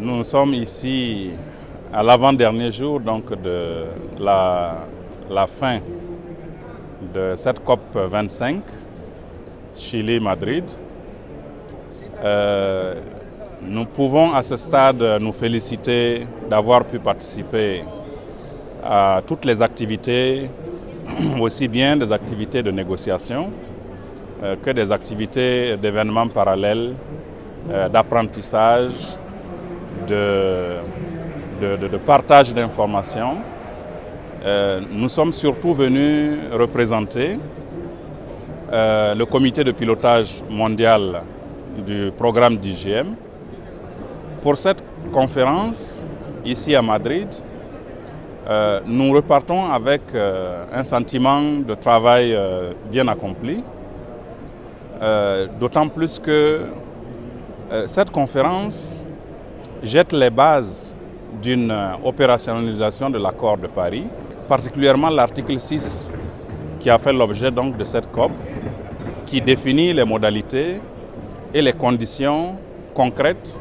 Nous sommes ici à l'avant-dernier jour donc, de la fin de cette COP 25, Chili-Madrid. Nous pouvons à ce stade nous féliciter d'avoir pu participer à toutes les activités, aussi bien des activités de négociation que des activités d'événements parallèles, d'apprentissage, de partage d'informations. Nous sommes surtout venus représenter le comité de pilotage mondial du programme d'IGM. Pour cette conférence, ici à Madrid, nous repartons avec un sentiment de travail bien accompli, d'autant plus que cette conférence jette les bases d'une opérationnalisation de l'accord de Paris, particulièrement l'article 6 qui a fait l'objet donc de cette COP, qui définit les modalités et les conditions concrètes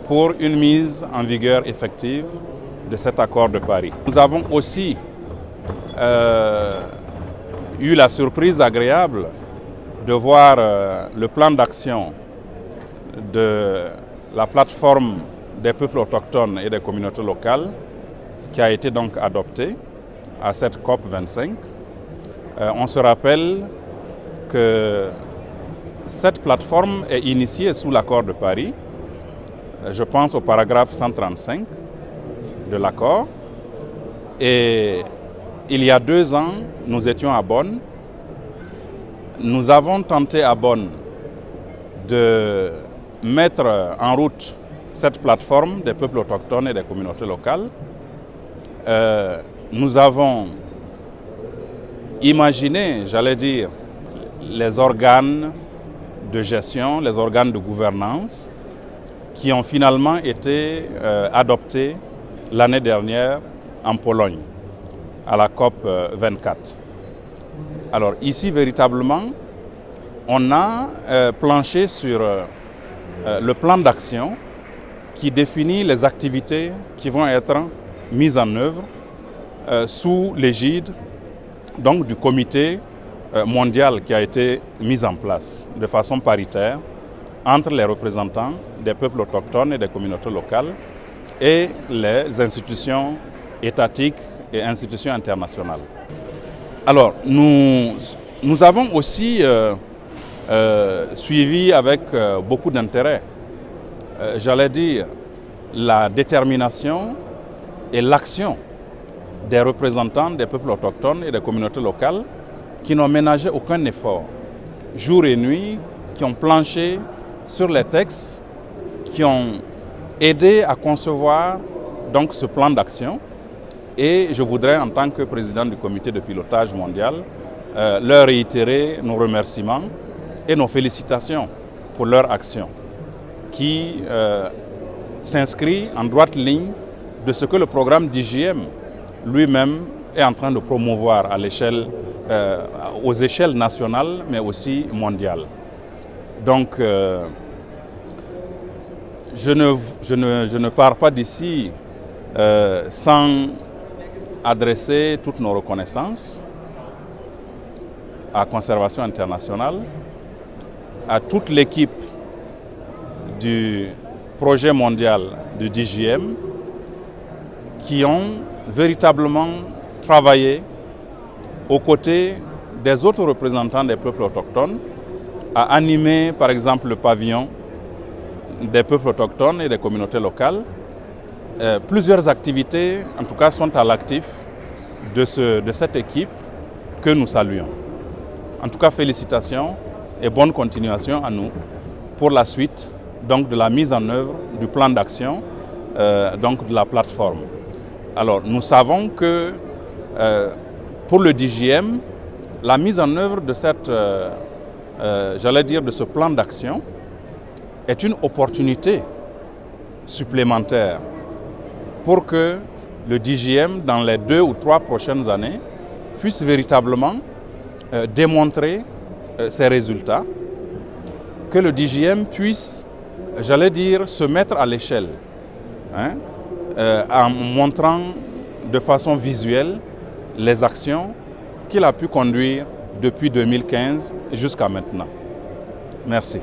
pour une mise en vigueur effective de cet accord de Paris. Nous avons aussi eu la surprise agréable de voir le plan d'action de la plateforme des peuples autochtones et des communautés locales qui a été donc adopté à cette COP 25. On se rappelle que cette plateforme est initiée sous l'accord de Paris. Je pense au paragraphe 135 de l'accord. Et il y a 2 ans, nous étions à Bonn. Nous avons tenté à Bonn de mettre en route cette plateforme des peuples autochtones et des communautés locales. Nous avons imaginé, j'allais dire, les organes de gestion, les organes de gouvernance qui ont finalement été adoptés l'année dernière en Pologne, à la COP 24. Alors ici, véritablement, on a planché sur le plan d'action qui définit les activités qui vont être mises en œuvre sous l'égide donc, du comité mondial qui a été mis en place de façon paritaire entre les représentants des peuples autochtones et des communautés locales et les institutions étatiques et institutions internationales. Alors, nous avons aussi suivi avec beaucoup d'intérêt, j'allais dire, la détermination et l'action des représentants des peuples autochtones et des communautés locales qui n'ont ménagé aucun effort, jour et nuit, qui ont planché sur les textes, qui ont aidé à concevoir donc ce plan d'action. Et je voudrais, en tant que président du comité de pilotage mondial, leur réitérer nos remerciements et nos félicitations pour leur action, qui s'inscrit en droite ligne de ce que le programme d'IGM lui-même est en train de promouvoir à l'échelle, aux échelles nationales, mais aussi mondiales. Donc, je ne pars pas d'ici sans adresser toutes nos reconnaissances à Conservation Internationale, à toute l'équipe du projet mondial du DGM qui ont véritablement travaillé aux côtés des autres représentants des peuples autochtones à animer par exemple le pavillon des peuples autochtones et des communautés locales. Plusieurs activités, en tout cas, sont à l'actif de cette équipe que nous saluons. En tout cas, félicitations et bonne continuation à nous pour la suite donc, de la mise en œuvre du plan d'action donc de la plateforme. Alors, nous savons que pour le DGM, la mise en œuvre de cette, j'allais dire, de ce plan d'action est une opportunité supplémentaire pour que le DGM, dans les 2 ou 3 prochaines années, puisse véritablement démontrer ses résultats, que le DGM puisse, j'allais dire, se mettre à l'échelle en montrant de façon visuelle les actions qu'il a pu conduire depuis 2015 jusqu'à maintenant. Merci.